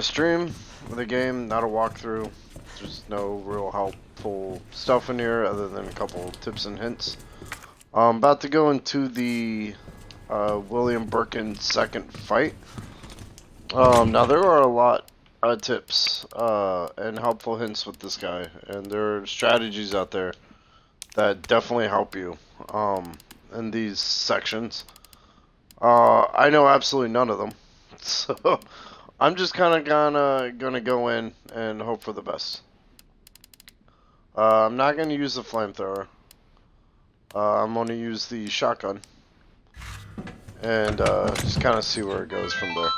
Stream of the game, not a walkthrough. There's no real helpful stuff in here other than a couple tips and hints. I'm about to go into the William Birkin second fight. Now there are a lot of tips and helpful hints with this guy, and there are strategies out there that definitely help you in these sections. I know absolutely none of them, so I'm just kind of gonna go in and hope for the best. I'm not gonna use the flamethrower. I'm gonna use the shotgun and just kind of see where it goes from there.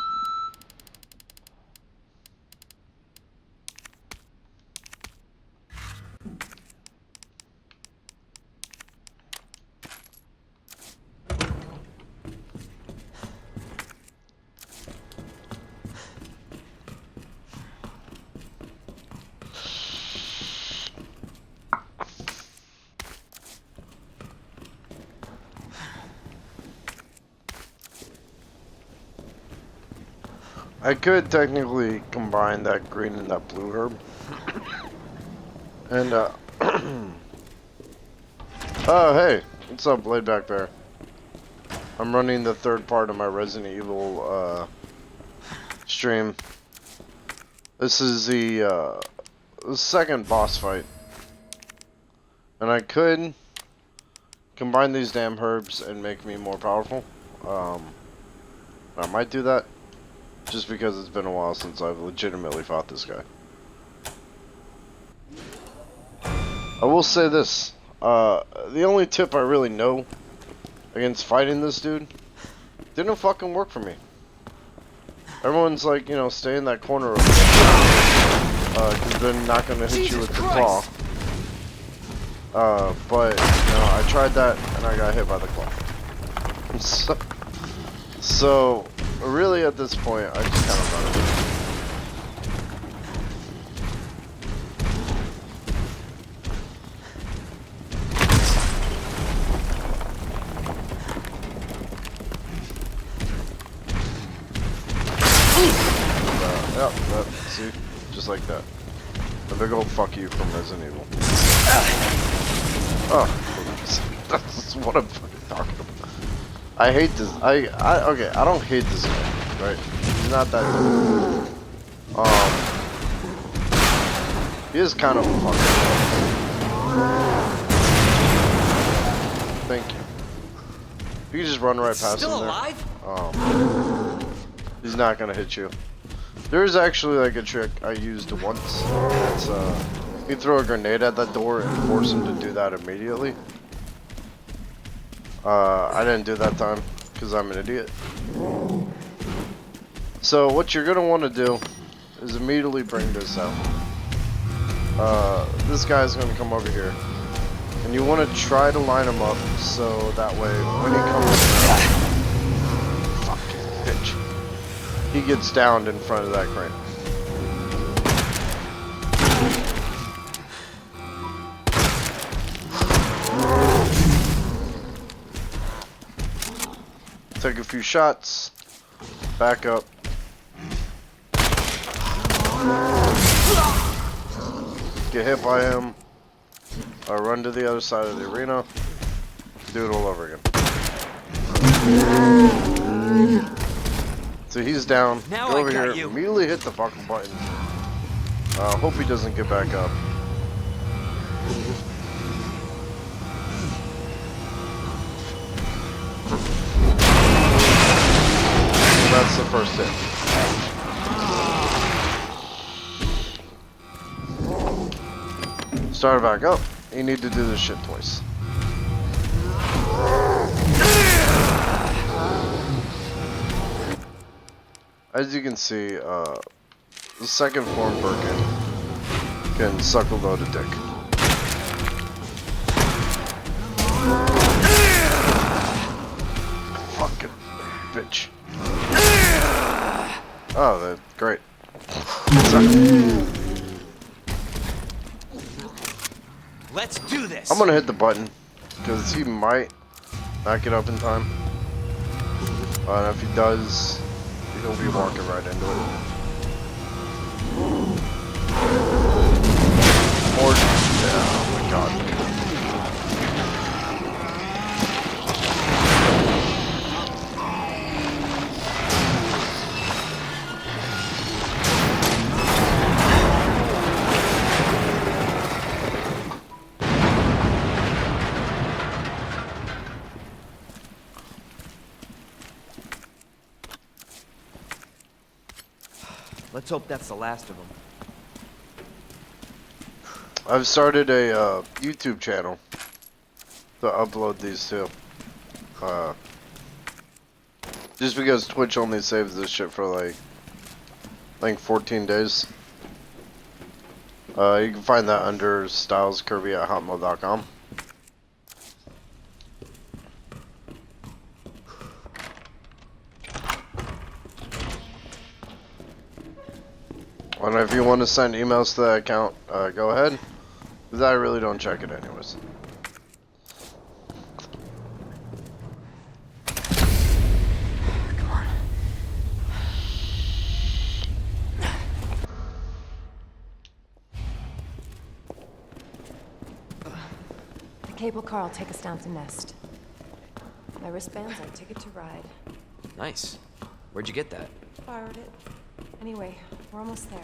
I could technically combine that green and that blue herb. And, oh, hey. What's up, Laidback Bear? I'm running the third part of my Resident Evil, stream. This is the second boss fight. And I could combine these damn herbs and make me more powerful. I might do that. Just because it's been a while since I've legitimately fought this guy. I will say this. The only tip I really know against fighting this dude didn't fucking work for me. Everyone's like, you know, stay in that corner over there. Because they're not going to hit you with the claw. But, you know, I tried that and I got hit by the claw. So really, at this point, I just kind of run it. Yep, see? Just like that. A big old fuck you from Resident Evil. Oh, that's what I'm fucking talking about. I hate this. Okay, I don't hate this guy, right? He's not that good. He is kind of a fucker. Thank you. You can just run right past him there. He's not gonna hit you. There is actually like a trick I used once. It's you throw a grenade at that door and force him to do that immediately. I didn't do that time because I'm an idiot. So what you're gonna want to do is immediately bring this out. This guy's gonna come over here, and you want to try to line him up so that way when he comes, fucking bitch, he gets downed in front of that crane. Take a few shots, back up. Get hit by him, run to the other side of the arena, do it all over again. So he's down, now go over here, immediately hit the fucking button. Hope he doesn't get back up. That's the first hit. Start back up. You need to do this shit twice. As you can see, the second form Birkin can suck a load of dick. Fucking bitch. Oh, that's great. Let's do this. I'm gonna hit the button because he might not get up in time. And if he does, he'll be walking right into it. Let's hope that's the last of them. I've started a YouTube channel to upload these to. Just because Twitch only saves this shit for like, I think 14 days. You can find that under styleskirby@hotmail.com. And if you want to send emails to that account, go ahead. Because I really don't check it anyways. Come on. The cable car will take us down to Nest. My wristbands are ticket to ride. Nice. Where'd you get that? Borrowed it. Anyway, we're almost there.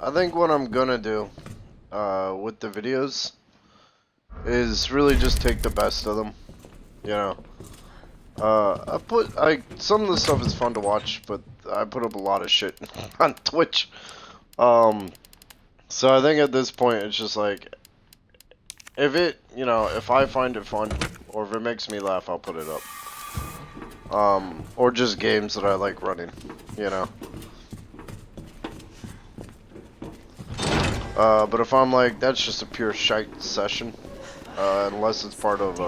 I think what I'm gonna do, with the videos is really just take the best of them, you know. Some of the stuff is fun to watch, but I put up a lot of shit on Twitch. So I think at this point it's just like, if I find it fun, or if it makes me laugh, I'll put it up. Or just games that I like running, you know. But if I'm like, that's just a pure shite session, unless it's part of,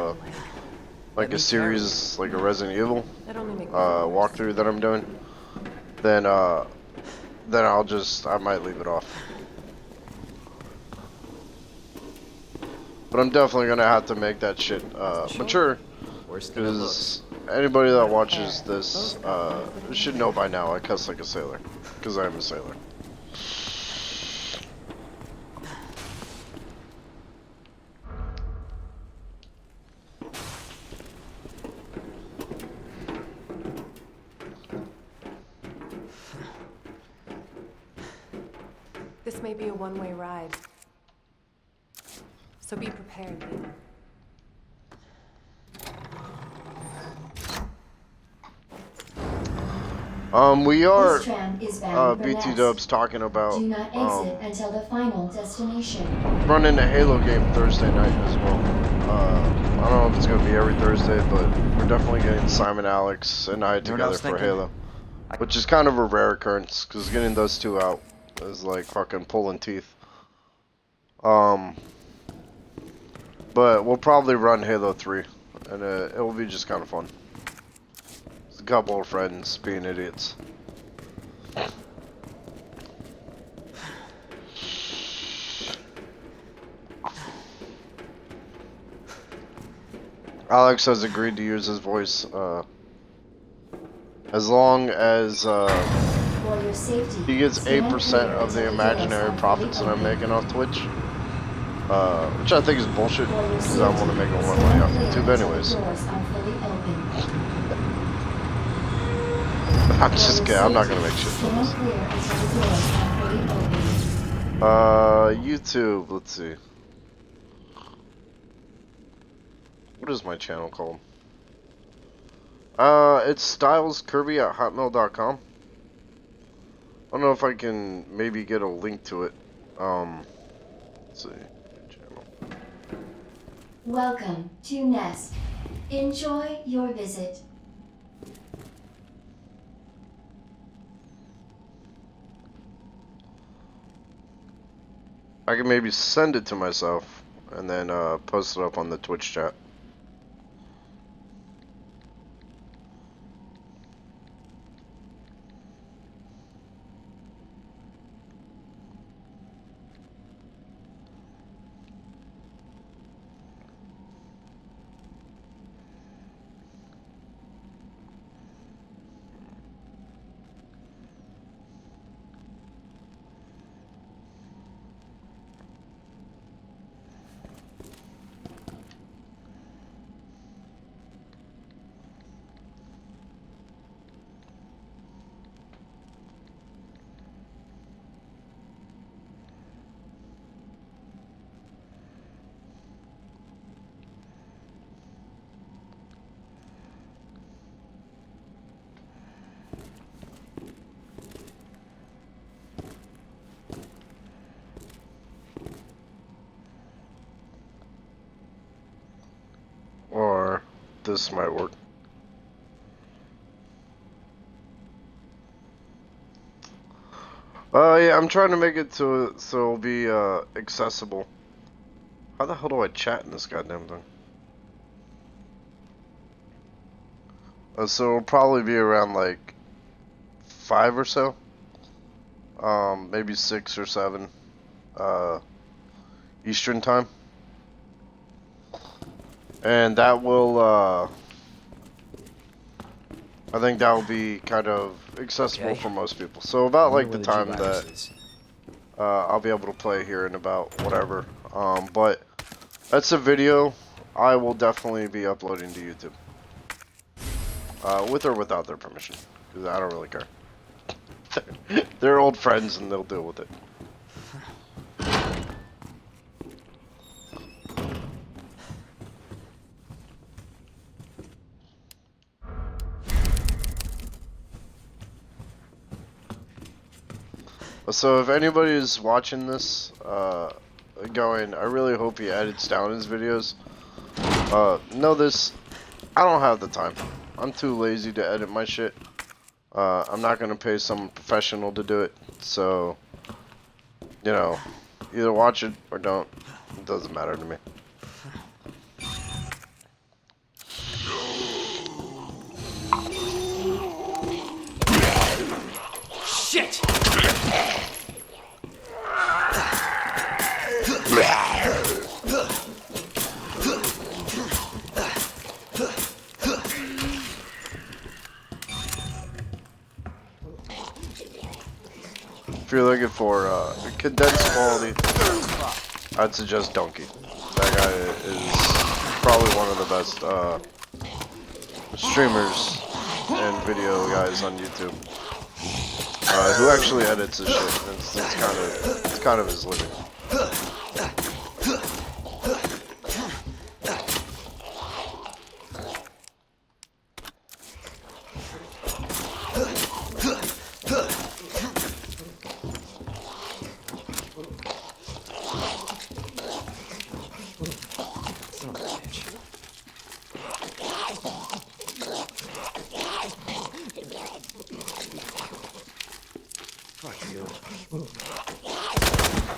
like a series, like a Resident Evil, That only make me feel worse. walkthrough that I'm doing, then I might leave it off. But I'm definitely gonna have to make that shit, mature, Worse than it looks. because anybody that watches this, should know by now I cuss like a sailor, because I am a sailor. This may be a one-way ride. So be prepared, Lena. We are, This tram is bound for BT Nest. Dubs talking about, Do not exit until the final destination. running a Halo game Thursday night as well. I don't know if it's gonna be every Thursday, but we're definitely getting Simon, Alex, and I You know what I together was for thinking? Halo, which is kind of a rare occurrence because getting those two out is like fucking pulling teeth. But we'll probably run Halo 3, and it will be just kind of fun. It's a couple of friends being idiots. Alex has agreed to use his voice, as long as, For your safety, he gets stand 8% clear of the until the doors imaginary are profits that fully I'm making open. off Twitch. Which I think is bullshit, For your because I want to safety, make more stand money off clear YouTube until the anyways. doors are fully open. I'm just kidding, I'm not gonna make shit from Stand this. clear until the doors are fully open. YouTube, let's see. What is my channel called? It's styleskirby@hotmail.com. I don't know if I can maybe get a link to it. Let's see. Channel. Welcome to Nest. Enjoy your visit. I can maybe send it to myself and then post it up on the Twitch chat. this might work. Yeah, I'm trying to make it so it'll be accessible. How the hell do I chat in this goddamn thing? So it'll probably be around like 5 or so. Maybe 6 or 7 Eastern time. And that will I think that will be kind of accessible for most people. So about like the time that I'll be able to play here in about whatever. But that's a video I will definitely be uploading to YouTube. With or without their permission, because I don't really care. They're old friends and they'll deal with it. So if anybody is watching this, going, I really hope he edits down his videos. Know this, I don't have the time. I'm too lazy to edit my shit. I'm not gonna pay some professional to do it. So, you know, either watch it or don't. It doesn't matter to me. Shit! If you're looking for condensed quality, I'd suggest Donkey. That guy is probably one of the best streamers and video guys on YouTube. Who actually edits his shit. It's kind of his living.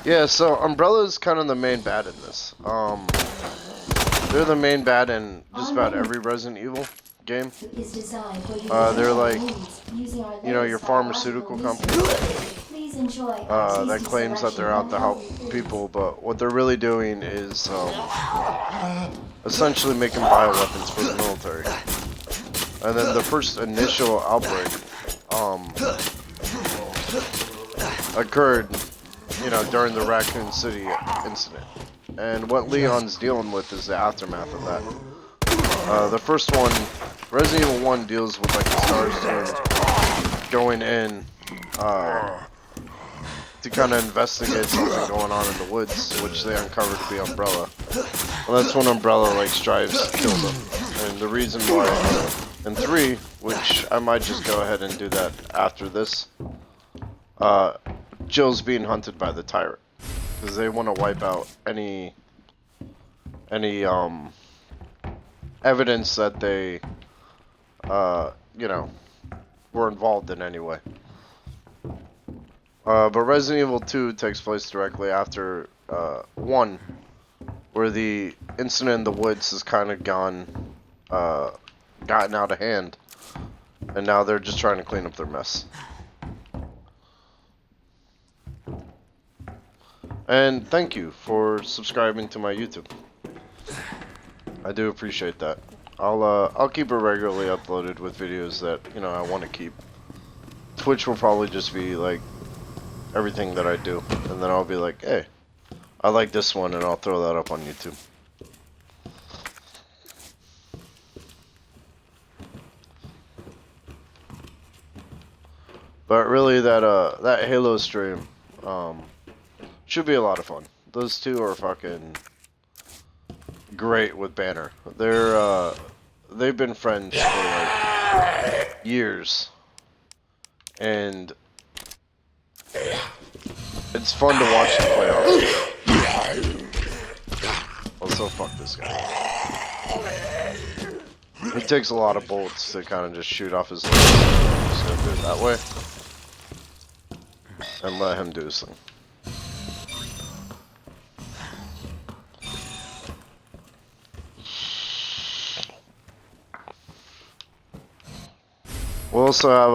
Yeah, so Umbrella's kind of the main bad in this. They're the main bad in just about every Resident Evil game. They're like, you know, your pharmaceutical company that claims that they're out to help people, but what they're really doing is essentially making bioweapons for the military. And then the first initial outbreak occurred, you know, during the Raccoon City incident. And what Leon's dealing with is the aftermath of that. The first one, Resident Evil 1, deals with like the STARS team going in to kind of investigate something going on in the woods, which they uncovered to be Umbrella. Well, that's when Umbrella like strives to kill them. And the reason why in 3, which I might just go ahead and do that after this, Jill's being hunted by the Tyrant because they want to wipe out any evidence that they you know, were involved in any way. But Resident Evil 2 takes place directly after 1, where the incident in the woods has kind of gotten out of hand, and now they're just trying to clean up their mess. And thank you for subscribing to my YouTube. I do appreciate that. I'll keep it regularly uploaded with videos that, you know, I want to keep. Twitch will probably just be like everything that I do, and then I'll be like, hey, I like this one, and I'll throw that up on YouTube. But really, that Halo stream should be a lot of fun. Those two are fucking great with Banner. They've been friends for like years, and it's fun to watch them play off. Also, fuck this guy. It takes a lot of bullets to kind of just shoot off his legs. I'm just gonna do it that way. And let him do his thing. We'll also have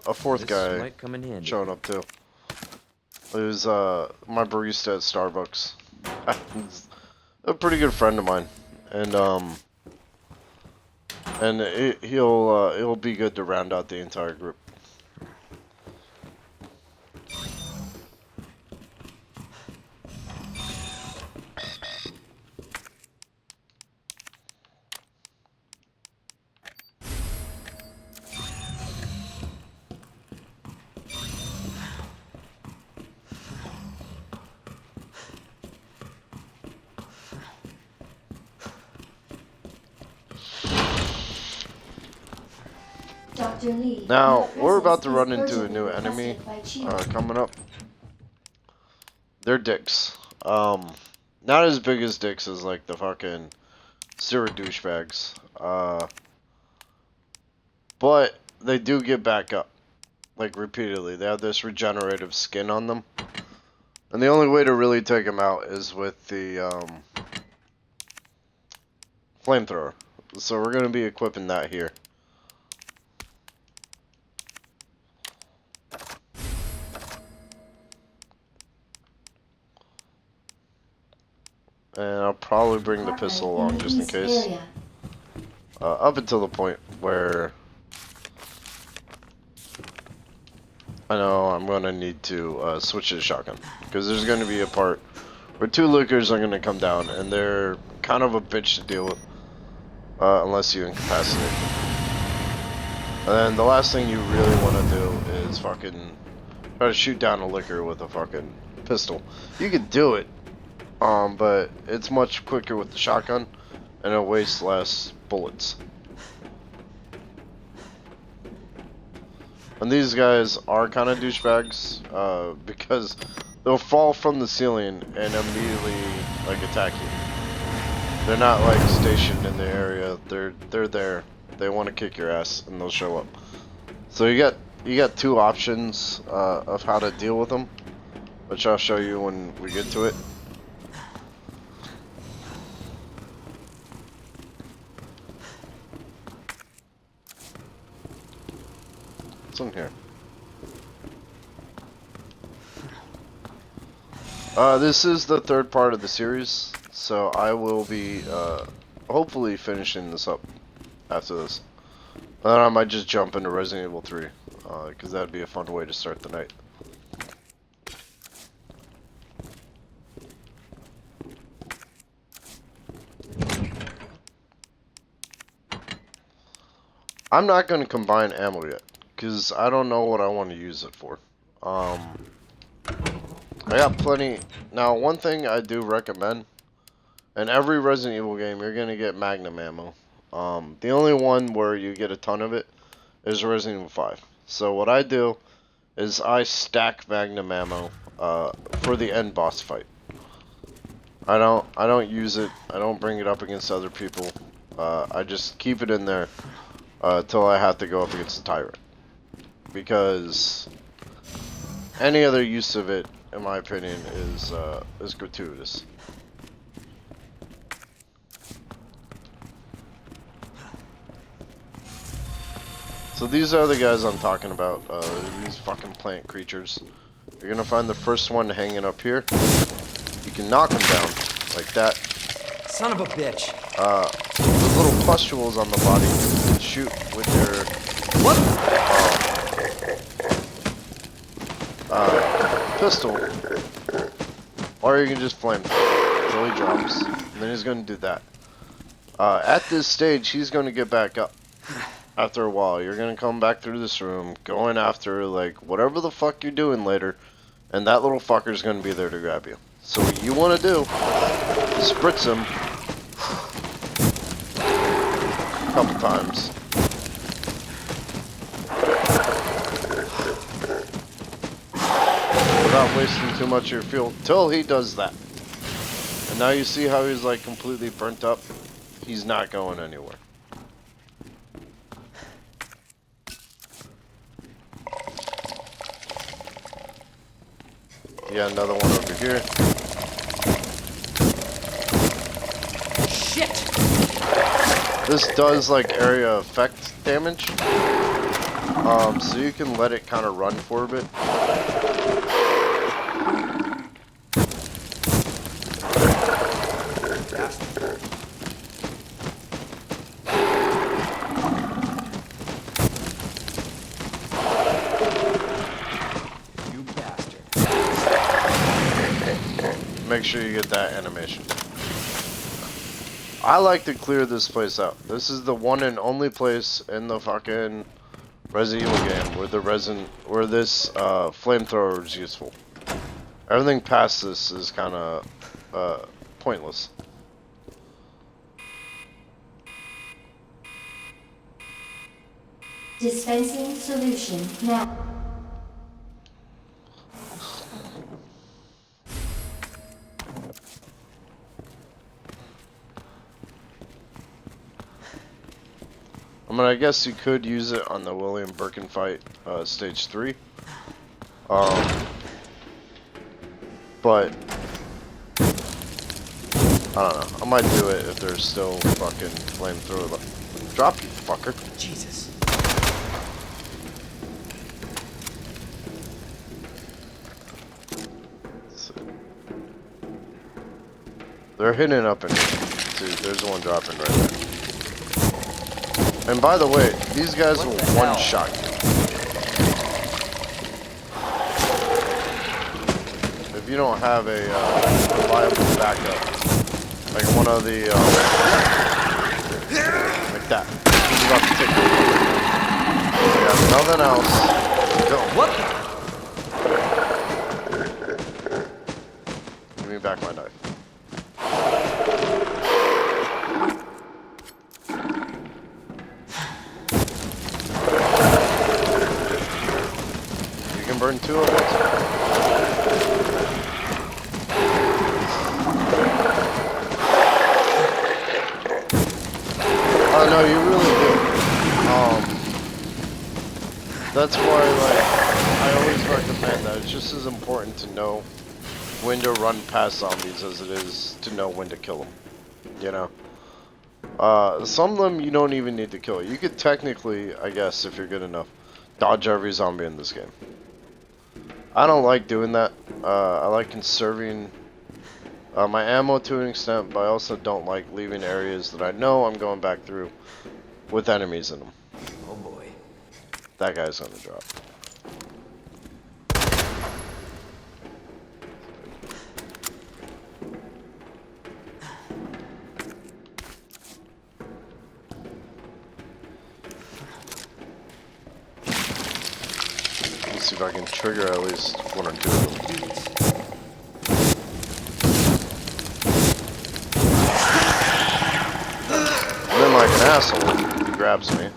a fourth This guy might come in handy. showing up too. Who's my barista at Starbucks. He's a pretty good friend of mine, and he'll be good to round out the entire group. Dr. Lee. Now, your we're about to presence run is into a new urgently enemy requested by Chief. coming up. They're dicks. Not as big as dicks as like the fucking sewer douchebags. But they do get back up, like repeatedly. They have this regenerative skin on them, and the only way to really take them out is with the flamethrower. So we're gonna be equipping that here. And I'll probably bring the pistol along just in case. Up until the point where I know I'm going to need to switch to the shotgun. Because there's going to be a part where two lookers are going to come down, and they're kind of a bitch to deal with. Unless you incapacitate. And then the last thing you really want to do is fucking try to shoot down a licker with a fucking pistol. You could do it. But it's much quicker with the shotgun, and it wastes less bullets. And these guys are kind of douchebags, because they'll fall from the ceiling and immediately, like, attack you. They're not, like, stationed in the area. They're there. They want to kick your ass, and they'll show up. So you got two options, of how to deal with them, which I'll show you when we get to it. In here. This is the third part of the series, so I will be hopefully finishing this up after this. And then I might just jump into Resident Evil 3, because that'd be a fun way to start the night. I'm not going to combine ammo yet, because I don't know what I want to use it for. I got plenty. Now, one thing I do recommend, in every Resident Evil game, you're going to get Magnum ammo. The only one where you get a ton of it is Resident Evil 5. So what I do is I stack Magnum ammo for the end boss fight. I don't use it. I don't bring it up against other people. I just keep it in there till I have to go up against the Tyrant. Because any other use of it, in my opinion, is gratuitous. So these are the guys I'm talking about. These fucking plant creatures. You're gonna find the first one hanging up here. You can knock them down like that. Son of a bitch. The little pustules on the body you can shoot with your pistol, or you can just flame until he drops, and then he's gonna do that. At this stage, he's gonna get back up. After a while, you're gonna come back through this room, going after, like, whatever the fuck you're doing later, and that little fucker's gonna be there to grab you. So what you wanna do is spritz him a couple times. Without wasting too much of your fuel, till he does that. And now you see how he's, like, completely burnt up? He's not going anywhere. Yeah, another one over here. Shit! This does like area effect damage. So you can let it kind of run for a bit. You bastard. Make sure you get that animation. I like to clear this place out. This is the one and only place in the fucking Resident Evil game where this flamethrower is useful. Everything past this is kind of pointless. Dispensing solution now. I mean, I guess you could use it on the William Birkin fight, stage 3. But I don't know. I might do it if there's still fucking flamethrower left. Drop, you fucker. Jesus. Let's see. They're hidden up in here. Dude, there's one dropping right there. And by the way, these guys will one-shot you. If you don't have a reliable backup, like one of the, like that. He's about to take it. You got nothing else. Go. What? Give me back my knife. You can burn 2 of us. Oh no, you really do. That's why, like, I always recommend that. It's just as important to know when to run past zombies as it is to know when to kill them. You know? Some of them you don't even need to kill. You could technically, I guess, if you're good enough, dodge every zombie in this game. I don't like doing that. I like conserving my ammo to an extent, but I also don't like leaving areas that I know I'm going back through with enemies in them. Oh boy. That guy's gonna drop. Let's see if I can trigger at least 1 or 2 of them. And then like an asshole, he grabs me,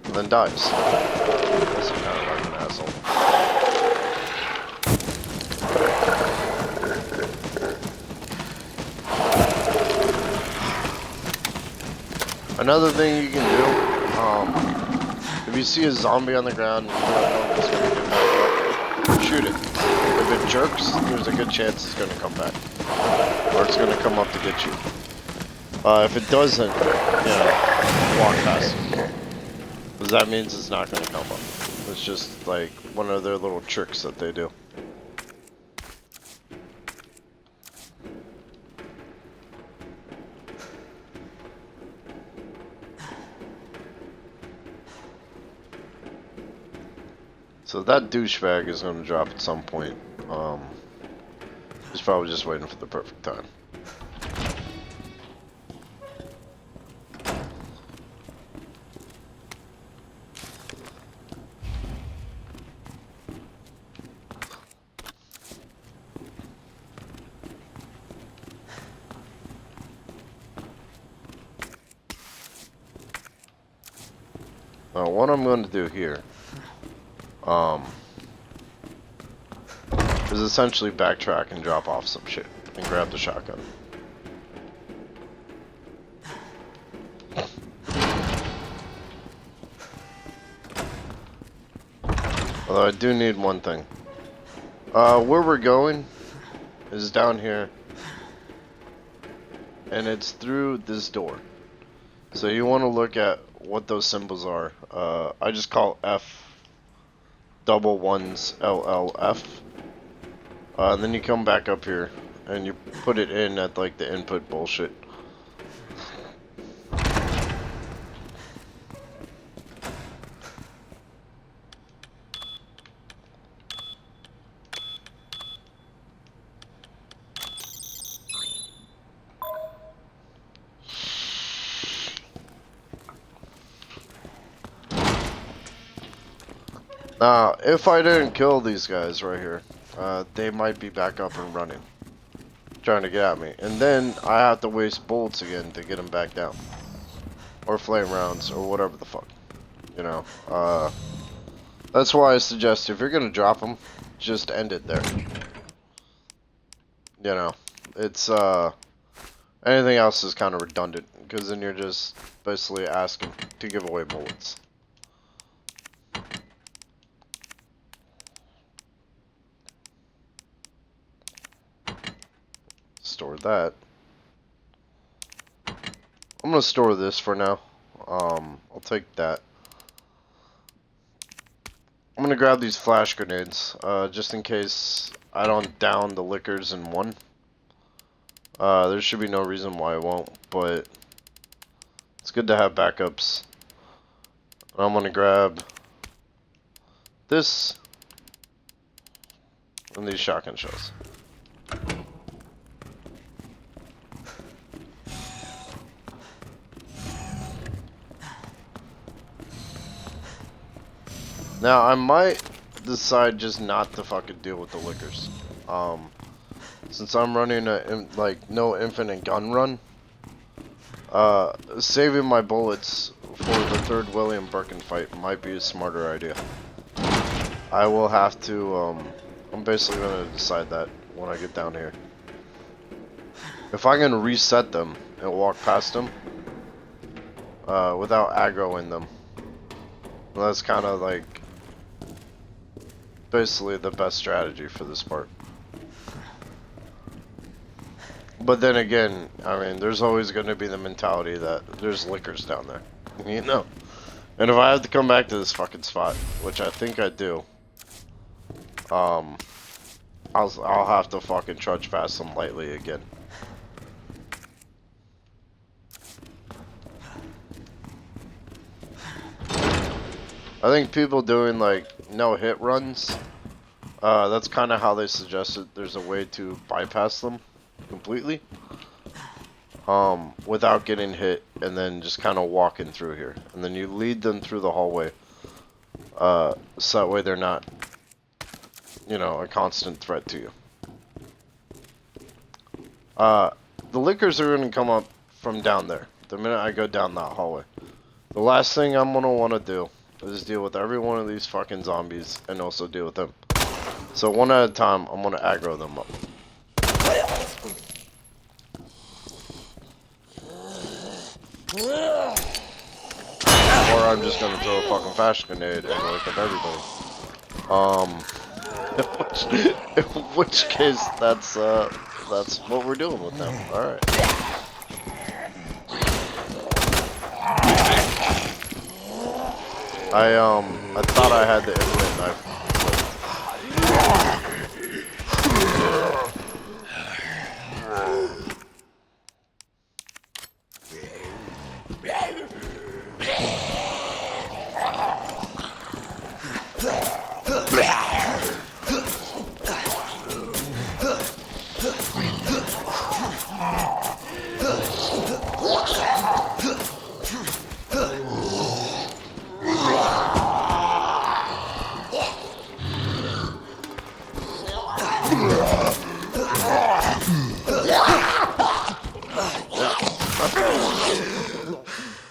and then dies. Also kind of like an asshole. Another thing you can do, if you see a zombie on the ground and you don't know if it's going to get back up, shoot it. If it jerks, there's a good chance it's going to come back. Or it's going to come up to get you. If it doesn't, you know, walk past it. Because that means it's not going to come up. It's just like one of their little tricks that they do. So that douchebag is going to drop at some point. He's probably just waiting for the perfect time. What I'm going to do here is essentially backtrack and drop off some shit and grab the shotgun. Although I do need one thing. Where we're going is down here. And it's through this door. So you want to look at what those symbols are. I just call F double ones LLF. And then you come back up here and you put it in at like the input bullshit. Now, if I didn't kill these guys right here, they might be back up and running, trying to get at me. And then I have to waste bullets again to get them back down. Or flame rounds, or whatever the fuck. You know, that's why I suggest if you're gonna drop them, just end it there. You know, it's, anything else is kind of redundant, because then you're just basically asking to give away bullets. Store that. I'm gonna store this for now. I'll take that. I'm gonna grab these flash grenades, just in case I don't down the liquors in one. There should be no reason why I won't, but it's good to have backups. I'm gonna grab this and these shotgun shells. Now, I might decide just not to fucking deal with the liquors. Since I'm running a, like, no infinite gun run, saving my bullets for the third William Birkin fight might be a smarter idea. I will have to, I'm basically gonna decide that when I get down here. If I can reset them and walk past them, without aggroing them, well, that's kind of like basically the best strategy for this part. But then again, I mean, there's always going to be the mentality that there's liquors down there, you know. And if I have to come back to this fucking spot, which I think I do, I'll have to fucking trudge past them lightly again. I think people doing like no hit runs, that's kind of how they suggested there's a way to bypass them completely, without getting hit, and then just kind of walking through here, and then you lead them through the hallway, so that way they're not, you know, a constant threat to you. The liquors are going to come up from down there the minute I go down that hallway. The last thing I'm going to want to do is deal with every one of these fucking zombies and also deal with them. So one at a time, I'm gonna aggro them up. Or I'm just gonna throw a fucking flash grenade and wake up everybody. In which case, that's what we're doing with them. All right. I thought I had the infinite knife.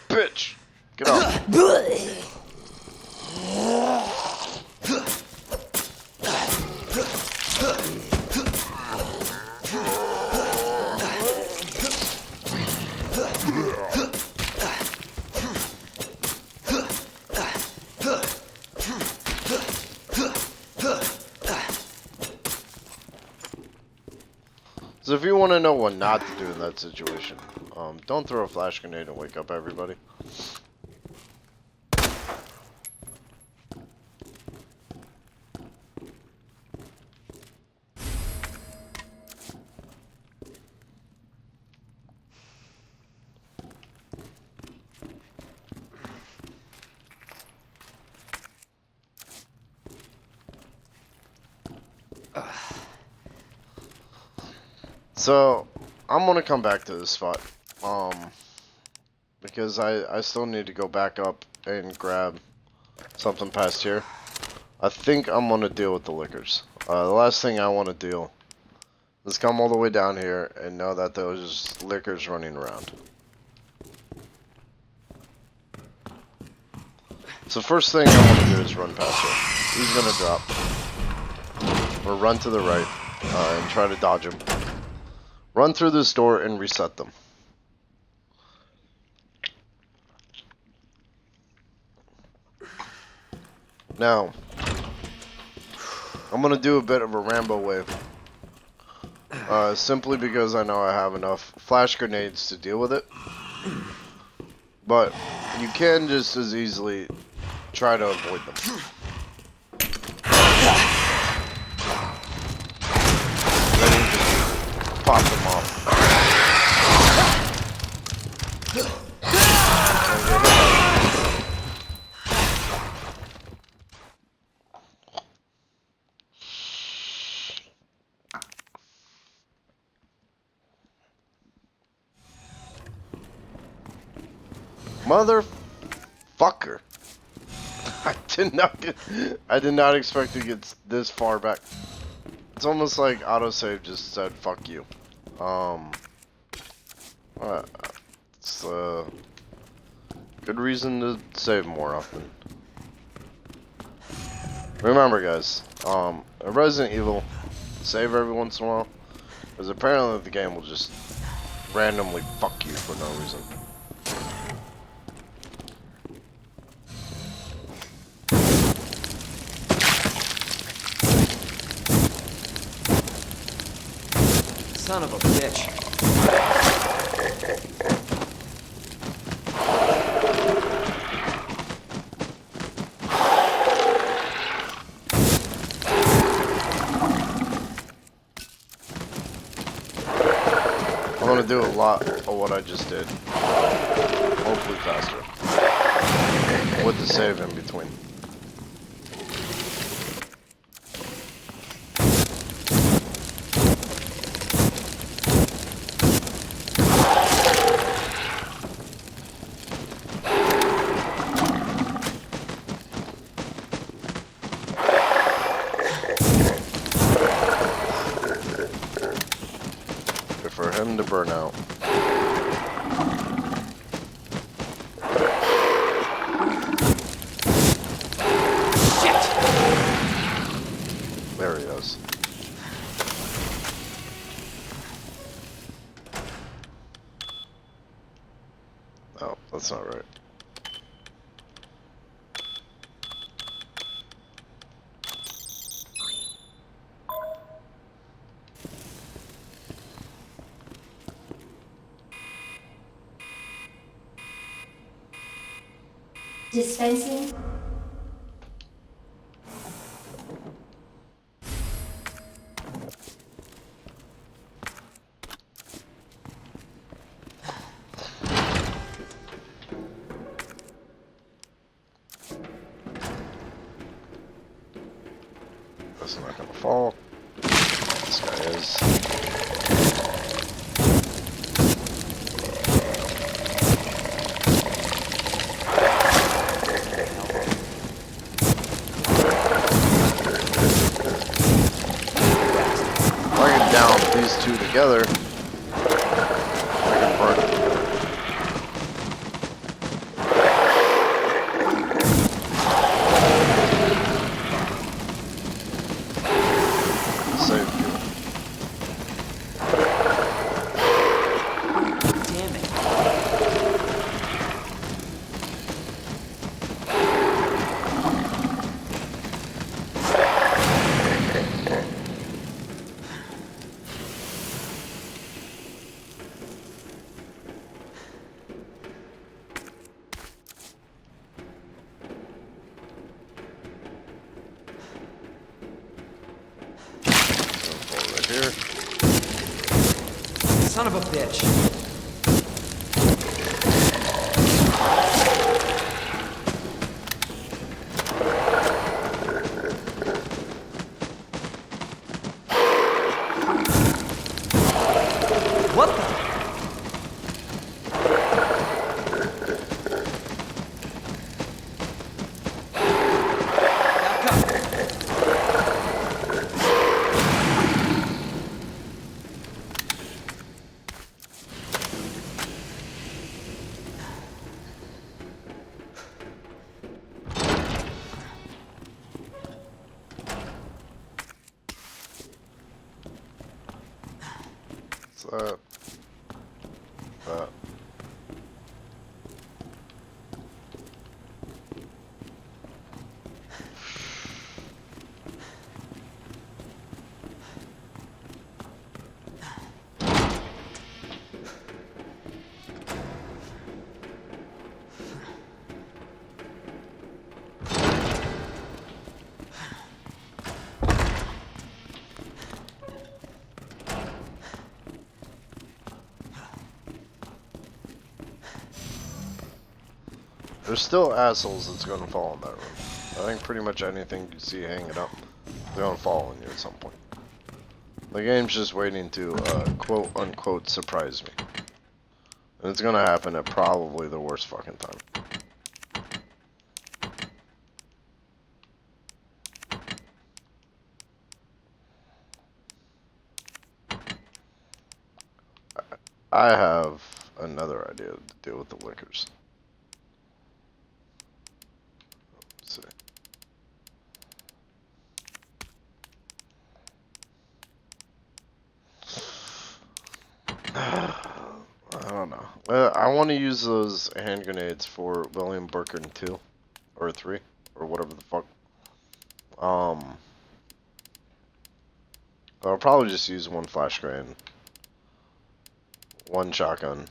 Bitch! Get off. So if you want to know what not to do in that situation, don't throw a flash grenade and wake up everybody. So, I'm gonna come back to this spot, because I still need to go back up and grab something past here. I think I'm gonna deal with the liquors. The last thing I want to do is come all the way down here and know that there was just liquors running around. So first thing I want to do is run past here. He's gonna drop, or run to the right, and try to dodge him. Run through this door and reset them. Now, I'm gonna do a bit of a Rambo wave. Simply because I know I have enough flash grenades to deal with it. But you can just as easily try to avoid them. Then you just pop them off. Motherfucker. I did not expect to get this far back. It's almost like autosave just said fuck you. It's a good reason to save more often. Remember guys, in Resident Evil, save every once in a while, because apparently the game will just randomly fuck you for no reason. Son of a bitch. I'm gonna do a lot of what I just did. Hopefully faster. With the save in between. For him to burn out. Shit! There he is. Oh, that's not right. Dispensing. That's not gonna fall. This guy is. If I can down these two together, I can burn them together. Save fuel. Damn it. here. Son of a bitch. What the? Back up. What's that? That. There's still assholes that's gonna fall in that room. I think pretty much anything you see hanging up, they're gonna fall on you at some point. The game's just waiting to quote unquote surprise me. And it's gonna happen at probably the worst fucking time. I have another idea to deal with the liquors. Let's see. I don't know. I want to use those hand grenades for William Birkin 2 or 3 or whatever the fuck. I'll probably just use one flash grenade, one shotgun,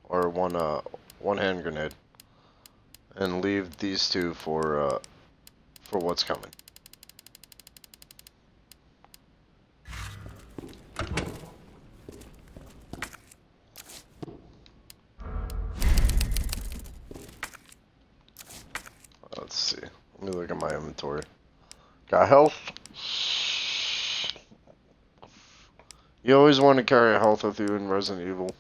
or one hand grenade, and leave these two for what's coming. Let's see. Let me look at my inventory. Got health. You always want to carry a health with you in Resident Evil,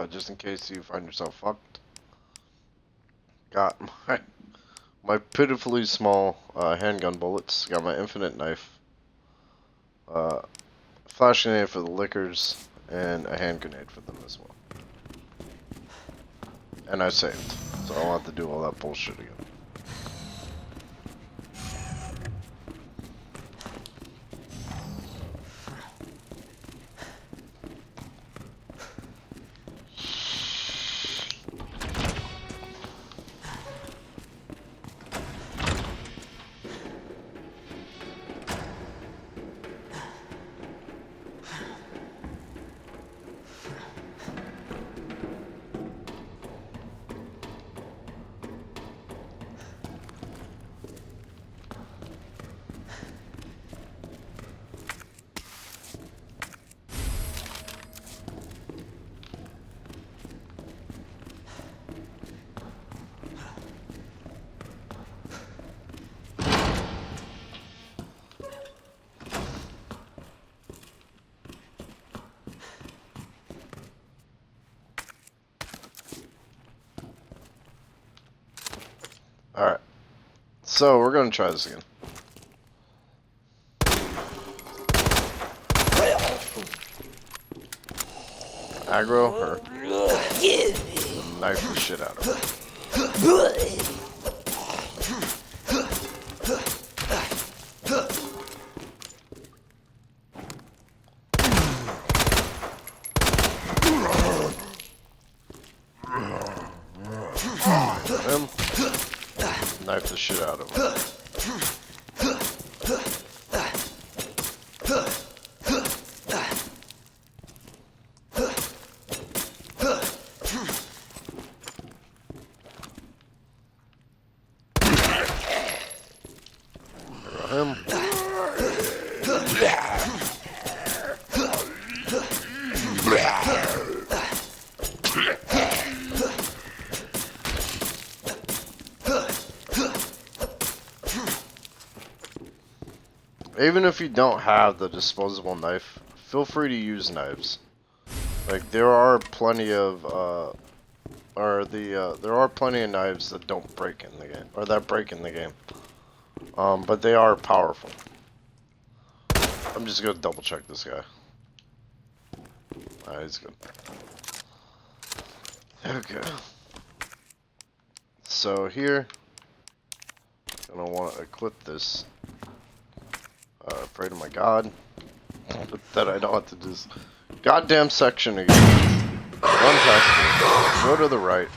just in case you find yourself fucked. Got my pitifully small handgun bullets. Got my infinite knife. Flash grenade for the liquors, and a hand grenade for them as well. And I saved, so I don't have to do all that bullshit again. Alright. So, we're gonna try this again. Aggro her. Knife the shit out of her. Him. Knife the shit out of him. Him. Even if you don't have the disposable knife, feel free to use knives. Like there are plenty of there are plenty of knives that don't break in the game, or that break in the game. But they are powerful. I'm just gonna double check this guy. Alright, he's good. Okay. So here, gonna want to equip this. Pray to my God that I don't have to do this goddamn section again. Run past me. Go to the right.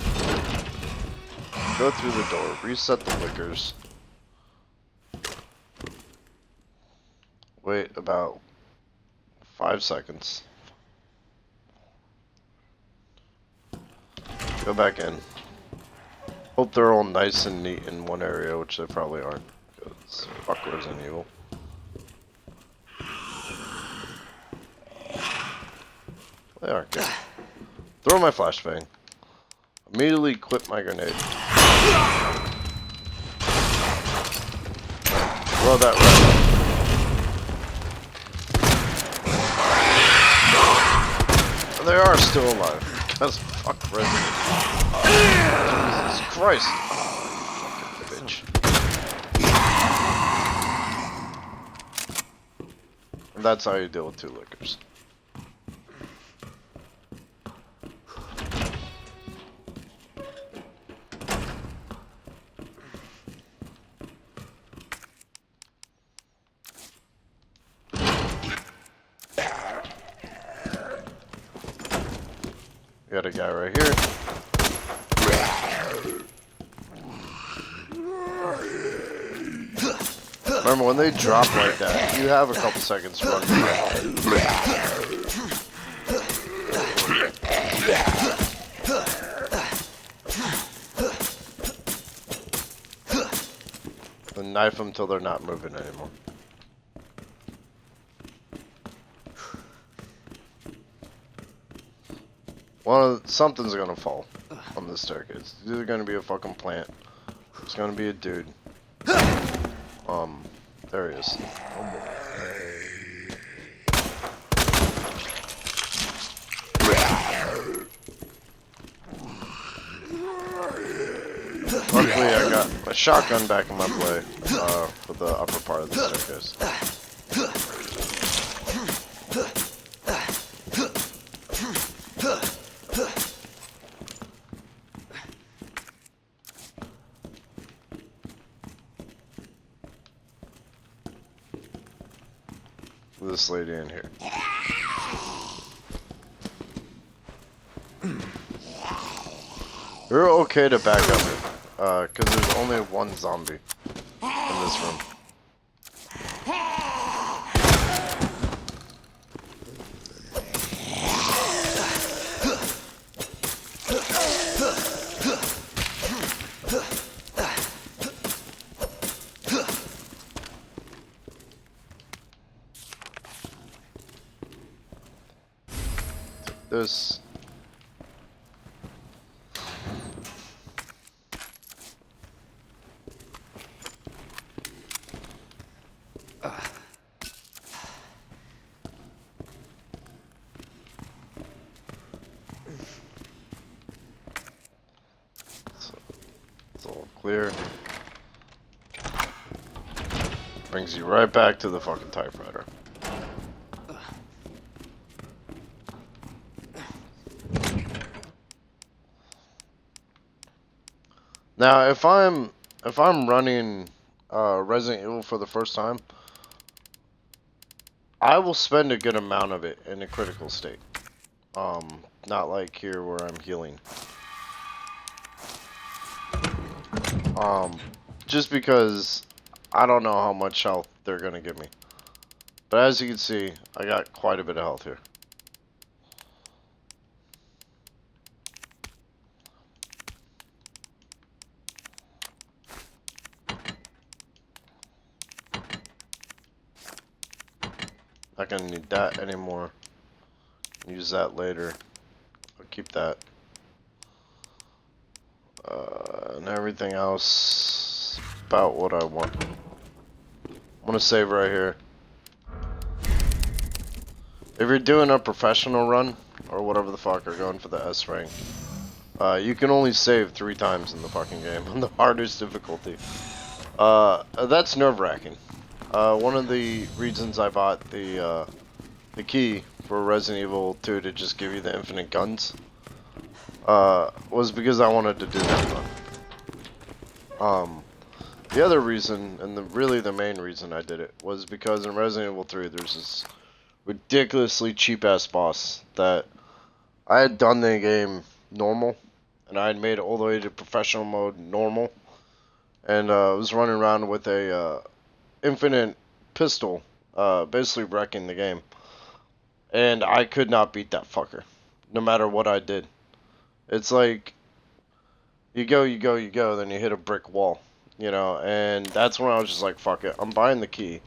Go through the door. Reset the blinkers. Wait about 5 seconds. Go back in. Hope they're all nice and neat in one area, which they probably aren't. Because fuck Resident Evil. They aren't good. Throw my flashbang. Immediately quit my grenade. Throw that right. And they are still alive. Because fuck Resident Evil. Jesus Christ. Fucking bitch. And that's how you deal with 2 lickers. Got a guy right here. Remember, when they drop like that, you have a couple seconds to run. And knife them till they're not moving anymore. Something's gonna fall on this staircase. It's either gonna be a fucking plant. It's gonna be a dude. There he is. Luckily, I got my shotgun back in my play for the upper part of the staircase. This lady in here. You're okay to back up, because there's only one zombie in this room. This. So, it's all clear. Brings you right back to the fucking typewriter. Now, if I'm running Resident Evil for the first time, I will spend a good amount of it in a critical state. Not like here where I'm healing. Just because I don't know how much health they're gonna give me. But as you can see, I got quite a bit of health here. Not gonna need that anymore. Use that later. I'll keep that. And everything else about what I want. I'm gonna save right here. if you're doing a professional run, or whatever the fuck, or going for the S rank, you can only save 3 times in the fucking game on the hardest difficulty. That's nerve-wracking. One of the reasons I bought the key for Resident Evil 2 to just give you the infinite guns, was because I wanted to do that run. The other reason, and really the main reason I did it, was because in Resident Evil 3 there's this ridiculously cheap-ass boss that I had done the game normal, and I had made it all the way to professional mode normal, and was running around with a infinite pistol, basically wrecking the game. And I could not beat that fucker, no matter what I did. It's like, you go, then you hit a brick wall, you know, and that's when I was just like, fuck it, I'm buying the key.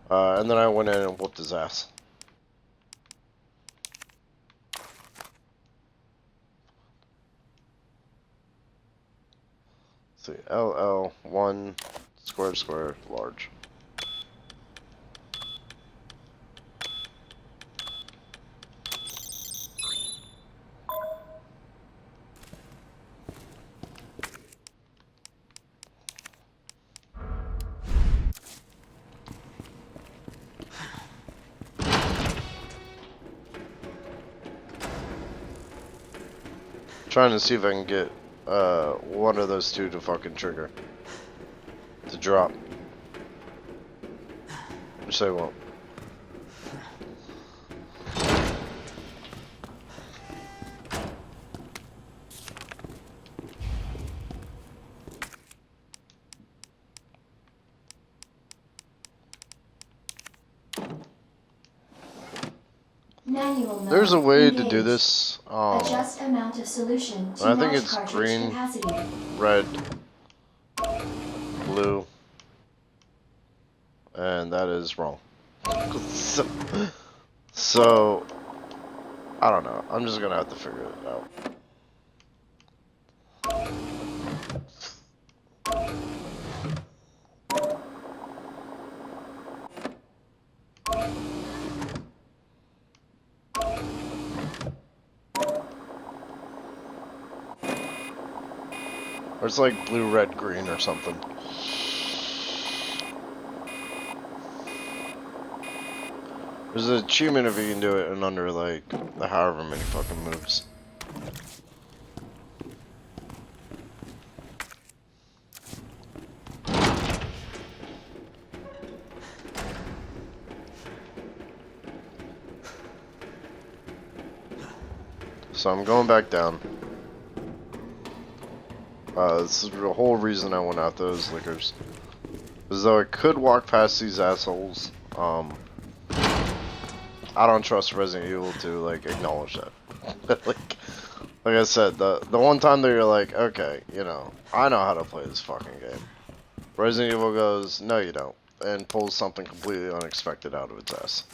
And then I went in and whooped his ass. Let's see, LL1 square large. Trying to see if I can get one of those two to fucking trigger. To drop. Which they won't. Manual mode. There's a way to Engaged. do this. Adjust amount of solution to I think match it's cartridge green. capacity. Red, blue, and that is wrong. so, I don't know. I'm just gonna have to figure it out. Or it's like blue, red, green or something. There's an achievement if you can do it in under like the however many fucking moves. So I'm going back down. This is the whole reason I went out those liquors. As though I could walk past these assholes. I don't trust Resident Evil to like acknowledge that. like I said, the one time that you're like, okay, you know, I know how to play this fucking game. Resident Evil goes, no you don't, and pulls something completely unexpected out of its ass.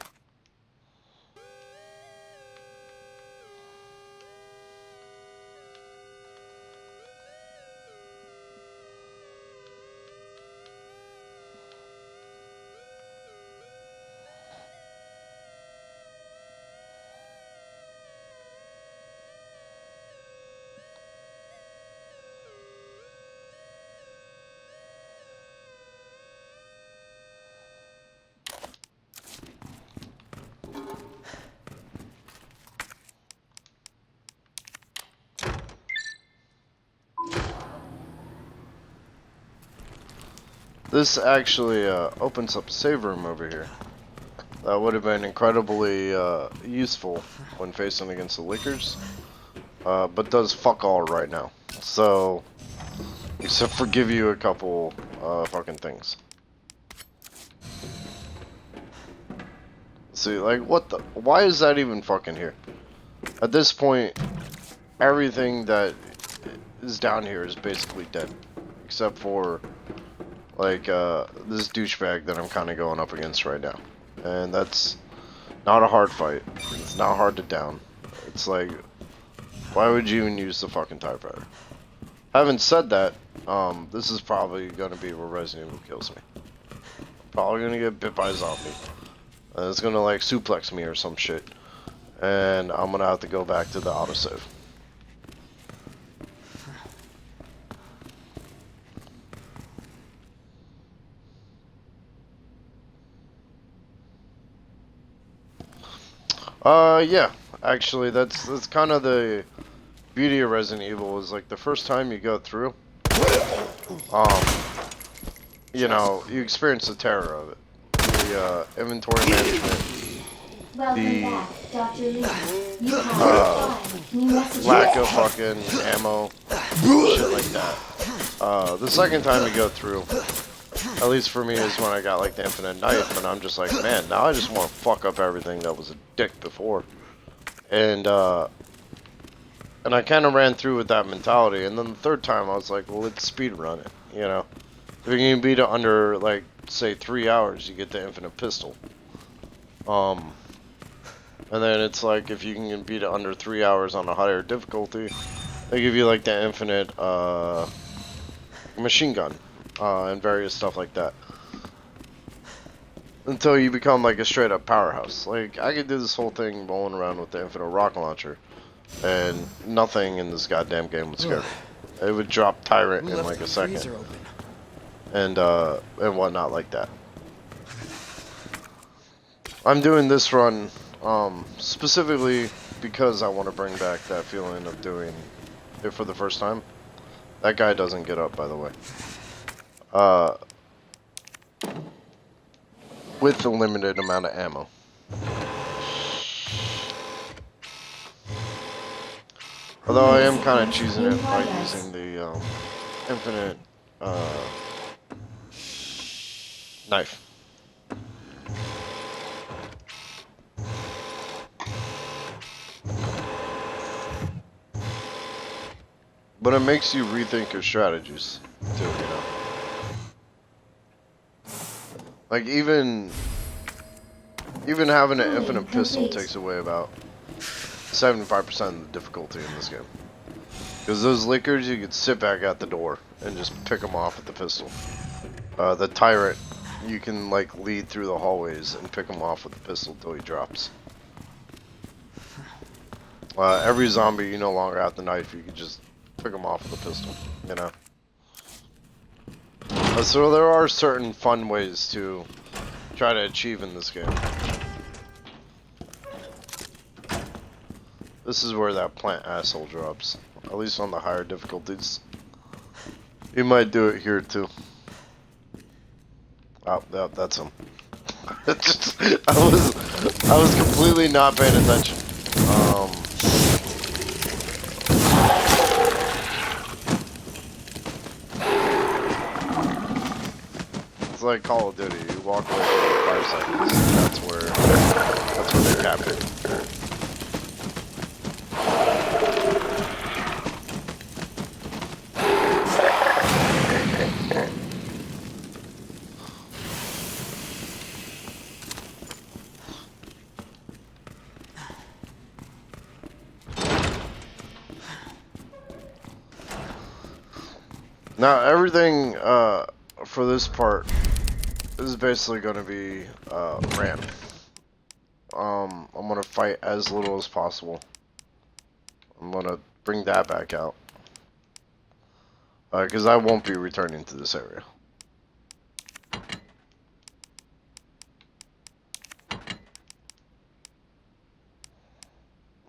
This actually opens up a save room over here. That would have been incredibly useful when facing against the Lickers, but does fuck all right now. So, except for give you a couple fucking things. See, like, what the? Why is that even fucking here? At this point, everything that is down here is basically dead, except for like this douchebag that I'm kind of going up against right now, and that's not a hard fight. It's not hard to down. It's like, why would you even use the fucking typewriter? Having said that, this is probably gonna be where Resident Evil kills me. Probably gonna get bit by a zombie, And it's gonna like suplex me or some shit. And I'm gonna have to go back to the autosave. Yeah. Actually, that's kind of the beauty of Resident Evil is like the first time you go through, you know, you experience the terror of it. The inventory management, Welcome the back, Dr. Lee. You have 5 new messages. lack of fucking ammo, shit like that. The second time you go through, at least for me, is when I got like the infinite knife, and I'm just like, man, now I just want to fuck up everything that was a dick before. And I kind of ran through with that mentality, and then the third time I was like, well, let's speed run it, you know? If you can beat it under, like, say 3 hours, you get the infinite pistol. And then it's like, if you can beat it under 3 hours on a higher difficulty, they give you like the infinite, machine gun, and various stuff like that. Until you become like a straight up powerhouse. Like, I could do this whole thing rolling around with the infinite rocket launcher, and nothing in this goddamn game would scare me. It would drop Tyrant Who in left like the a second. freezer open? And whatnot like that. I'm doing this run specifically because I want to bring back that feeling of doing it for the first time. That guy doesn't get up, by the way. With a limited amount of ammo. Although I am kind of choosing it by using the infinite knife. But it makes you rethink your strategies, too, you know. Like, even having an infinite pistol takes away about 75% of the difficulty in this game. Because those lickers, you could sit back at the door and just pick them off with the pistol. The Tyrant, you can, like, lead through the hallways and pick him off with the pistol until he drops. Every zombie, you no longer have the knife, you can just pick them off with a pistol, you know. So there are certain fun ways to try to achieve in this game. This is where that plant asshole drops, at least on the higher difficulties. You might do it here too. Oh, yep, that's him. I was completely not paying attention. It's like Call of Duty. You walk away for 5 seconds. That's where they cap it. Now everything for this part is basically going to be ramp. I'm going to fight as little as possible. I'm going to bring that back out. Because I won't be returning to this area.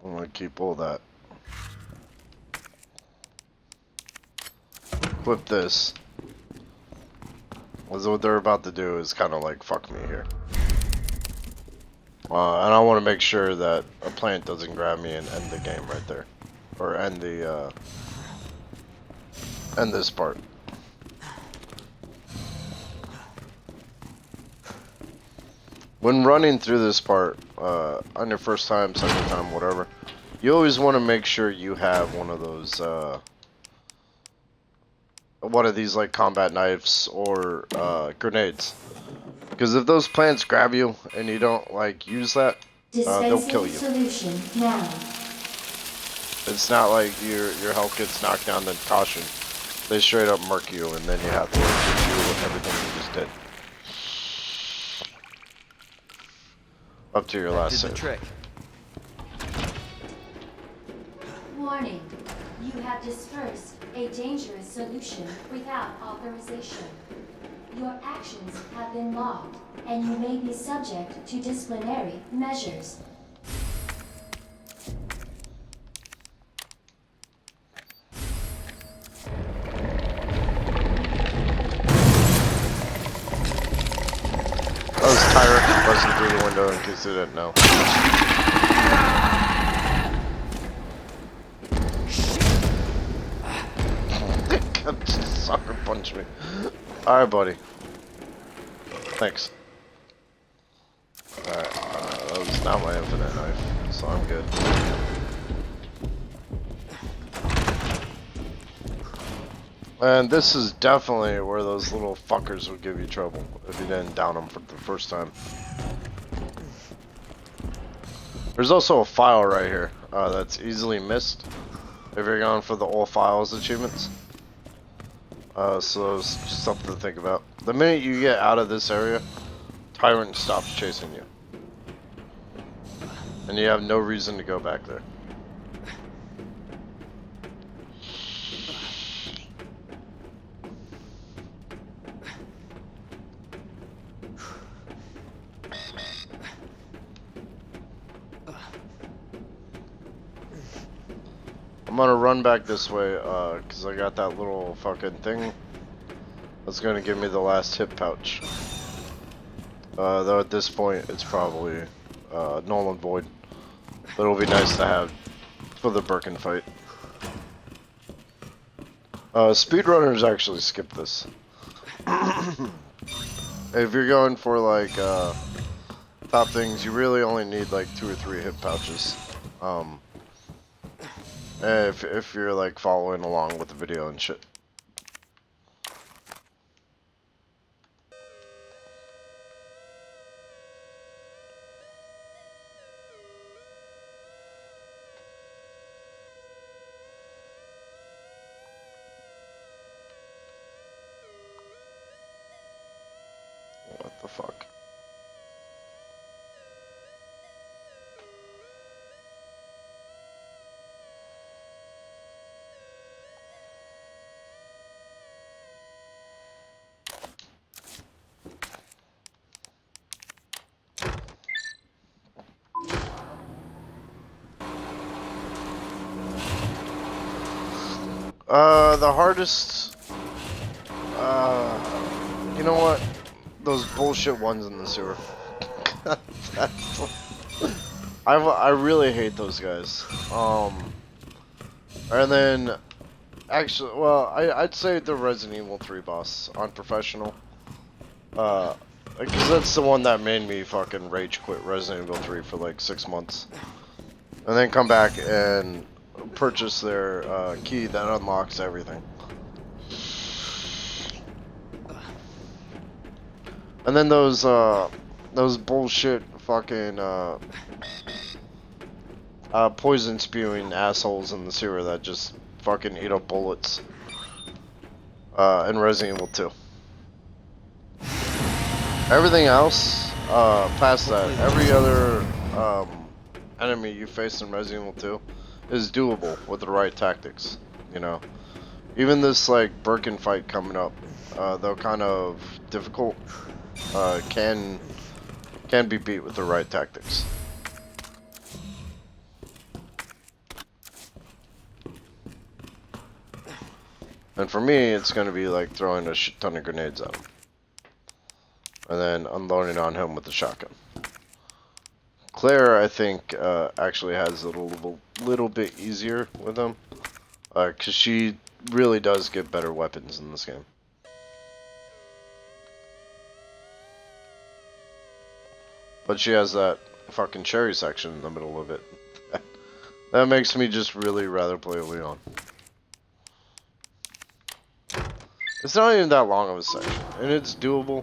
I'm going to keep all that. Equip this. Because what they're about to do is kind of like fuck me here. And I want to make sure that a plant doesn't grab me and end the game right there. Or end the, end this part. When running through this part, on your first time, second time, whatever, you always want to make sure you have one of those, one of these like combat knives or grenades, because if those plants grab you and you don't like use that, they'll kill you. Solution now. It's not like your health gets knocked down to caution. They straight up murk you, and then you have to do everything you just did. Up to your That last did the save. trick. Warning. You have dispersed a dangerous solution without authorization. Your actions have been logged, and you may be subject to disciplinary measures. That was Tyrant busting through the window in case you didn't know. Just sucker punch me. Alright, buddy. Thanks. Alright, that was not my infinite knife, so I'm good. And this is definitely where those little fuckers would give you trouble if you didn't down them for the first time. There's also a file right here that's easily missed if you're going for the all files achievements. So it's just something to think about. The minute you get out of this area, Tyrant stops chasing you. And you have no reason to go back there. I'm gonna run back this way, cause I got that little fucking thing that's gonna give me the last hip pouch. Though at this point it's probably null and void, but it'll be nice to have for the Birkin fight. Speedrunners actually skip this. If you're going for like top things, you really only need like 2 or 3 hip pouches. If you're like following along with the video and shit. What the fuck? The hardest, you know what? Those bullshit ones in the sewer. I really hate those guys. And then, actually, well, I'd say the Resident Evil 3 boss on Professional. Because that's the one that made me fucking rage quit Resident Evil 3 for like 6 months. And then come back and purchase their key that unlocks everything. And then those bullshit fucking poison spewing assholes in the sewer that just fucking eat up bullets in Resident Evil 2. Everything else past that, every other enemy you face in Resident Evil 2 is doable with the right tactics, you know. Even this like Birkin fight coming up, though kind of difficult, can be beat with the right tactics. And for me, it's going to be like throwing a shit ton of grenades at him. And then unloading on him with the shotgun. Claire, I think, actually has it a little bit easier with him. Because she really does get better weapons in this game. But she has that fucking cherry section in the middle of it. That makes me just really rather play Leon. It's not even that long of a section, and it's doable,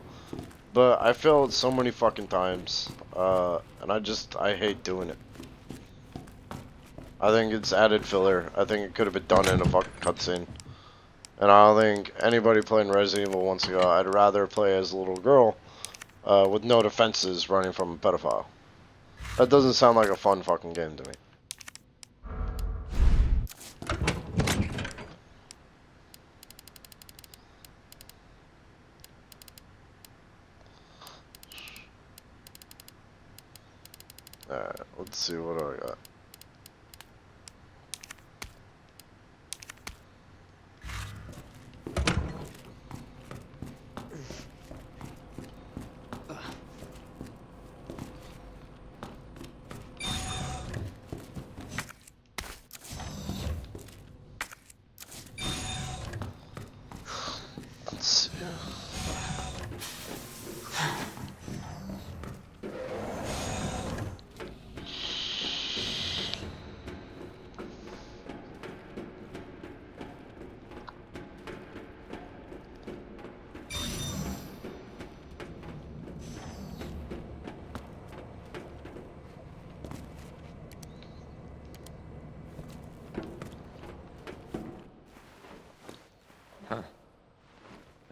but I failed so many fucking times, and I hate doing it. I think it's added filler. I think it could have been done in a fucking cutscene. And I don't think anybody playing Resident Evil wants to go, I'd rather play as a little girl, with no defenses running from a pedophile. That doesn't sound like a fun fucking game to me. Alright, let's see what do I got. Let's see.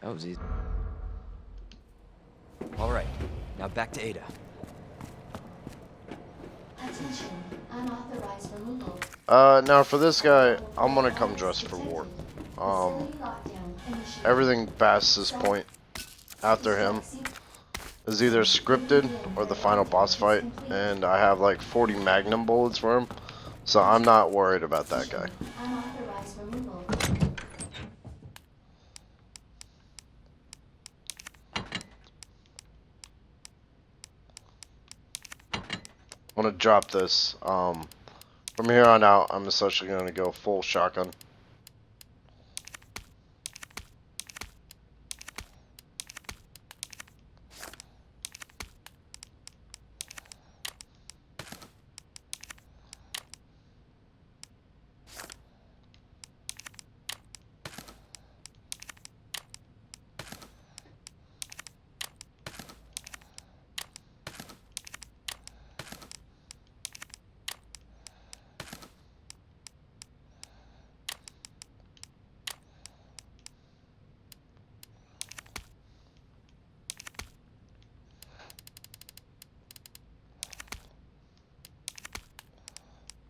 That was easy. All right, now back to Ada. Attention, unauthorized removal. Now for this guy, I'm gonna come dressed for war. Facility lockdown initiated. Everything past this point, after him, is either scripted or the final boss fight, and I have like 40 magnum bullets for him, so I'm not worried about that guy. Unauthorized removal. I'm gonna drop this. From here on out, I'm essentially gonna go full shotgun.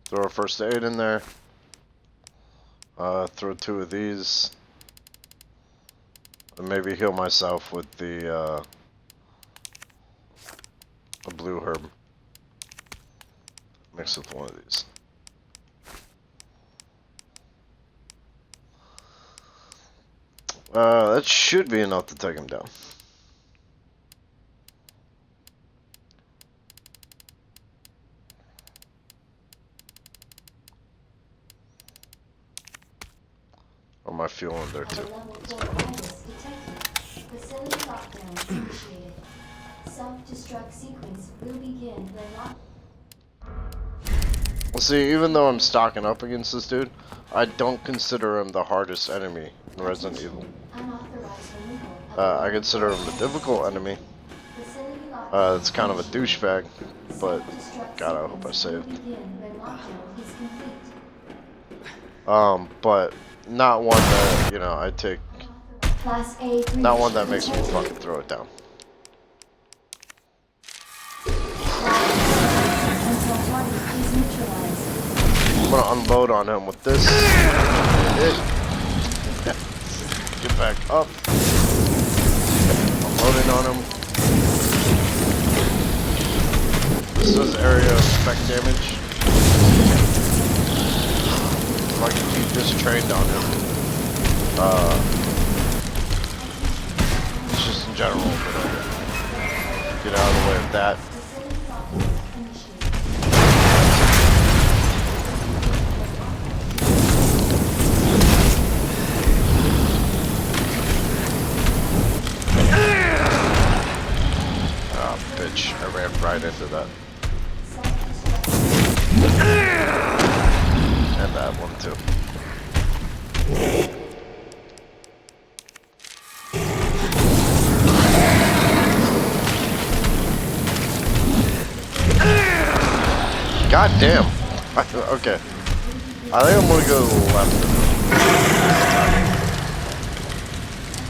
Throw a first aid in there. Throw 2 of these. And maybe heal myself with the blue herb. Mix with one of these. That should be enough to take him down. Or my fuel in there A too. level 4 virus detected. Facility lockdown initiated. Self-destruct sequence will begin when lock. Well, see, even though I'm stocking up against this dude, I don't consider him the hardest enemy in Resident Evil. Unauthorized removal. I consider him a difficult enemy. Facility lockdown. It's kind of a douchebag, but Self-destruct God, I hope I sequence say will it. begin when lockdown is complete. But not one that, you know, I take, Class A breach not one that makes me detected. fucking throw it down. Until target is neutralized. I'm gonna unload on him with this. Get back up. Unloading on him. This does area effect damage. If I can keep this trained on him. It's just in general, but get out of the way of that. Facility lockdown initiated. Oh, bitch. I ran right into that. And that one too. God damn. Okay. I think I'm gonna go to the left.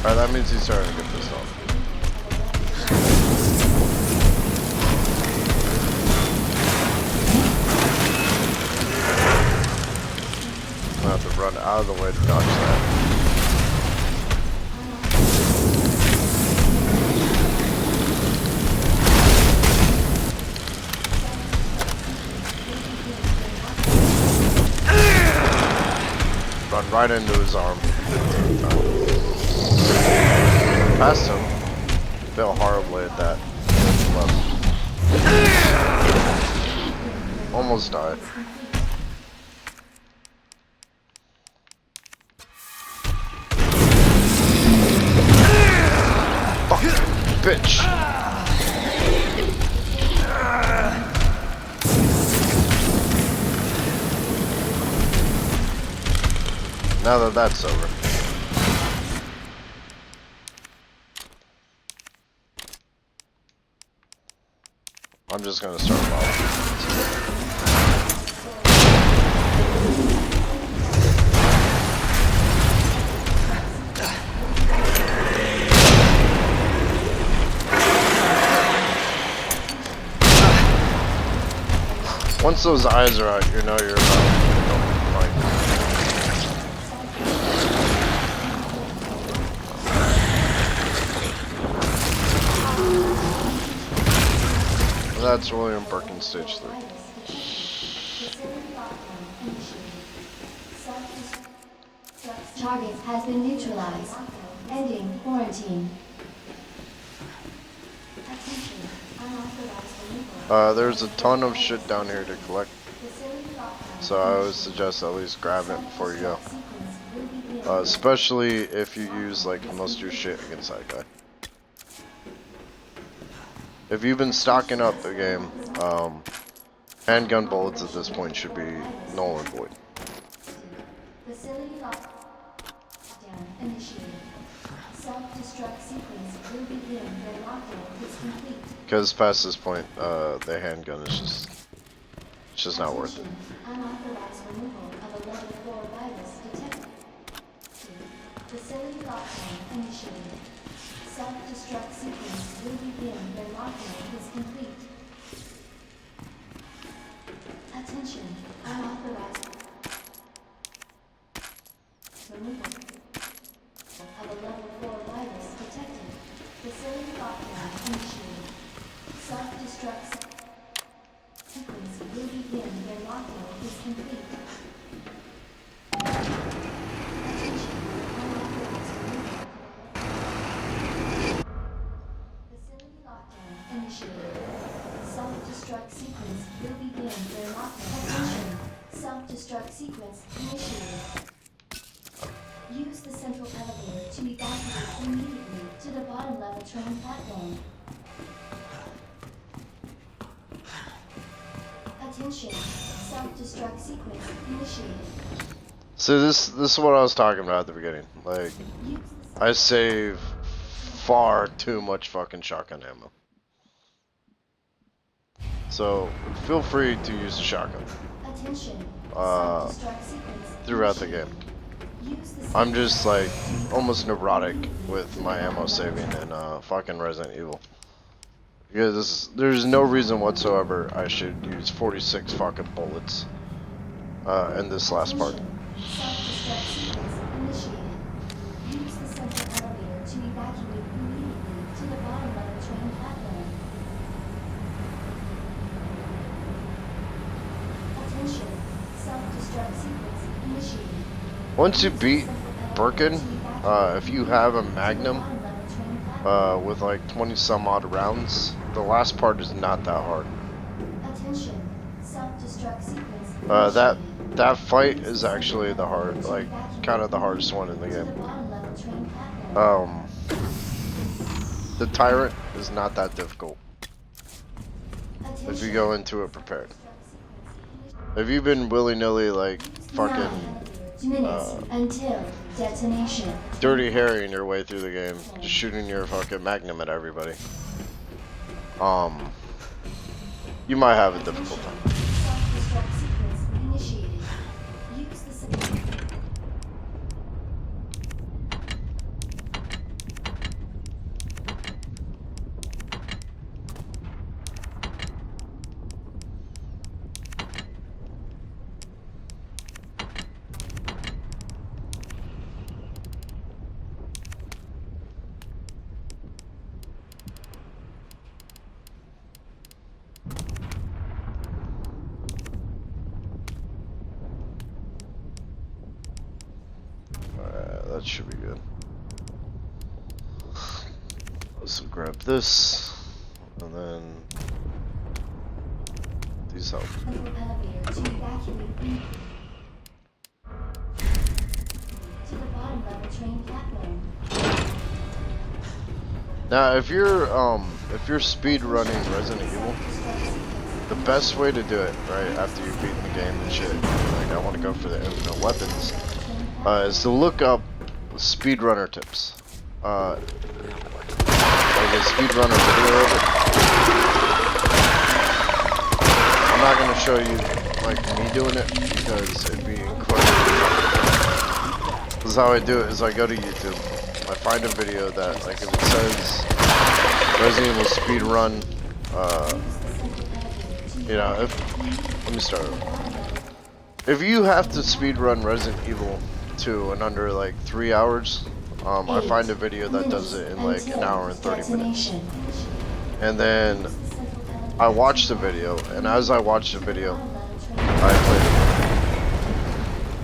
Alright, that means he's starting to get pissed off. run out of the way to dodge that. Run right into his arm. Past him. Fail horribly at that. Almost died. Fucking bitch. Now that that's over. I'm just gonna start following. Once those eyes are out, you know you're about to fight. That's William Perkins stage 3. Target has been neutralized. Ending quarantine. Attention. Unauthorized removal. There's a ton of shit down here to collect, so I would suggest at least grab it before you go. Especially if you use like most of your shit against that guy. If you've been stocking up the game, handgun bullets at this point should be null and void. Facility lockdown initiated. Self-destruct sequence will begin when lockdown is complete. Because past this point, the handgun is just not worth it. Unauthorized removal of a level 4 virus detected. Facility lockdown initiated. Self-destruct sequence will begin when lockdown is complete. Attention, unauthorized removal of a level 4 virus detected. Facility lockdown initiated. Self-destruct sequence will begin when lockdown is complete. Attention, unauthorized removal. Facility lockdown initiated. Self-destruct sequence will begin when lockdown. Attention, self-destruct sequence initiated. Use the central elevator to evacuate immediately to the bottom level train platform. Attention, self-destruct sequence initiated. So this is what I was talking about at the beginning. Like, Use the I save far too much fucking shotgun ammo. So feel free to use the shotgun attention, self-destruct sequence throughout the initiated. game. Use the I'm just like almost neurotic with my ammo saving in fucking Resident Evil. Because there's no reason whatsoever I should use 46 fucking bullets in this last part. Self-destruct sequence initiated. Use the central elevator to evacuate immediately to the bottom level train platform. Attention, self-destruct sequence initiated. Once you beat Birkin, if you have a Magnum with like 20 some odd rounds, the last part is not that hard. Attention, self-destruct sequence That fight is actually the kind of the hardest one in the game. The Tyrant is not that difficult if you go into it prepared. If you've been willy-nilly like fucking minutes until detonation. dirty harrying your way through the game, just shooting your fucking Magnum at everybody, you might have a difficult time. Self-destruct sequence initiated. Use the should be good. So grab this, and then these help. Central elevator to evacuate immediately. To the bottom level train platform. Now, if you're speed running Resident Evil, the best way to do it, right after you've beaten the game and shit, like I want to go for the infinite weapons, is to look up speedrunner tips. Like a speedrunner video of it. I'm not gonna show you like me doing it because it'd be incredible. This is how I do it: is I go to YouTube, I find a video that, like, if it says Resident Evil speed run, you know, let me start over. If you have to speed run Resident Evil 2 in under like 3 hours, I find a video that does it in like an hour and 30 minutes. And then I watch the video, and as I watch the video, I play the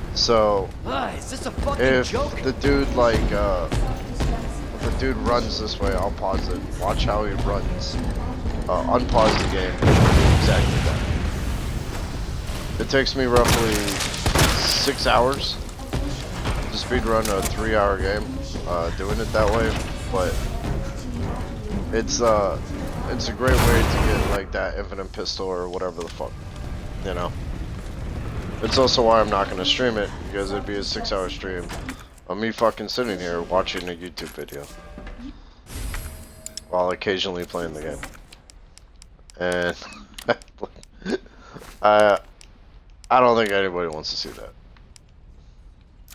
game. So Is this a fucking if joke? the dude like if the dude runs this way, I'll pause it, watch how he runs, unpause the game, and do exactly that. It takes me roughly 6 hours to speedrun a 3-hour game, doing it that way, but it's a great way to get like that infinite pistol or whatever the fuck, you know. It's also why I'm not gonna stream it, because it'd be a 6-hour stream of me fucking sitting here watching a YouTube video while occasionally playing the game. And I don't think anybody wants to see that.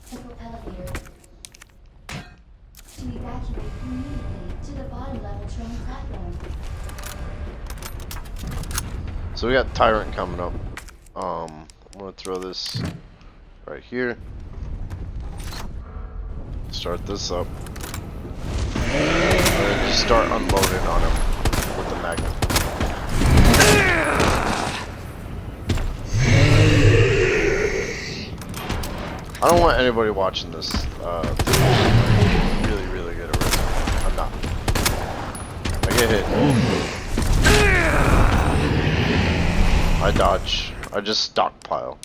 Central elevator to evacuate immediately to the bottom level train platform. So we got Tyrant coming up. I'm gonna throw this right here. Start this up. And then just start unloading on him with the magnet. I don't want anybody watching this really, really good at Resident Evil. I'm not. I get hit. I dodge. I just stockpile.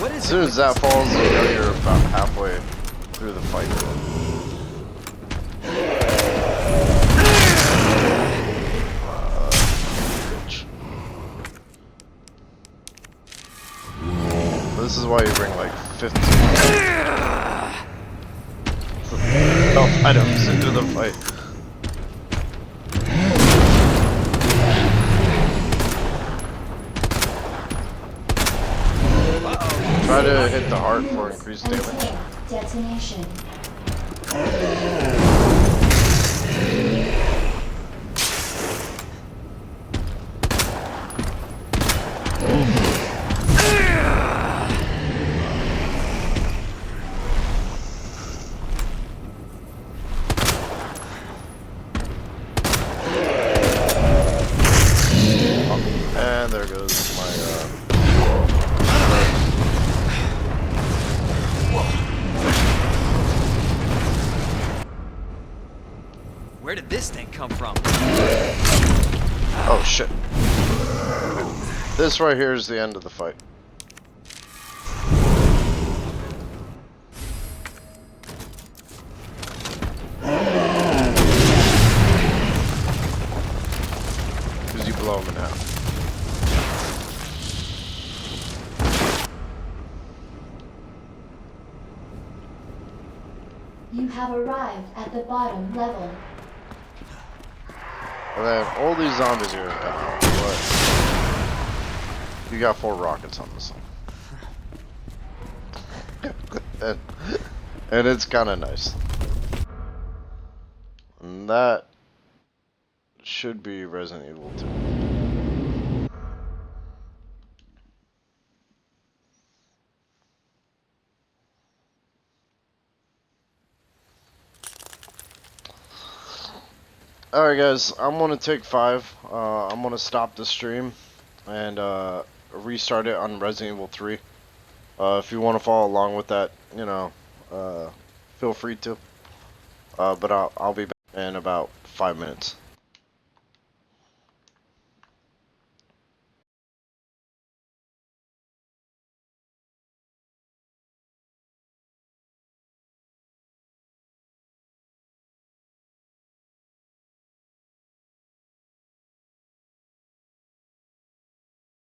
As soon as that falls, you know you're about halfway through the fight. Bitch. This is why you bring like 15 health items into the fight. Try to hit the heart for increased damage. Detonation. And there goes my Where did this thing come from? oh shit. This right here is the end of the fight. Because you blow him in half. You have arrived at the bottom level. And then all these zombies here are down. But you got 4 rockets on this one. and it's kind of nice. And that should be Resident Evil 2. Alright guys, I'm gonna take 5. I'm gonna stop the stream and restart it on Resident Evil 3. If you want to follow along with that, you know, feel free to. But I'll be back in about 5 minutes.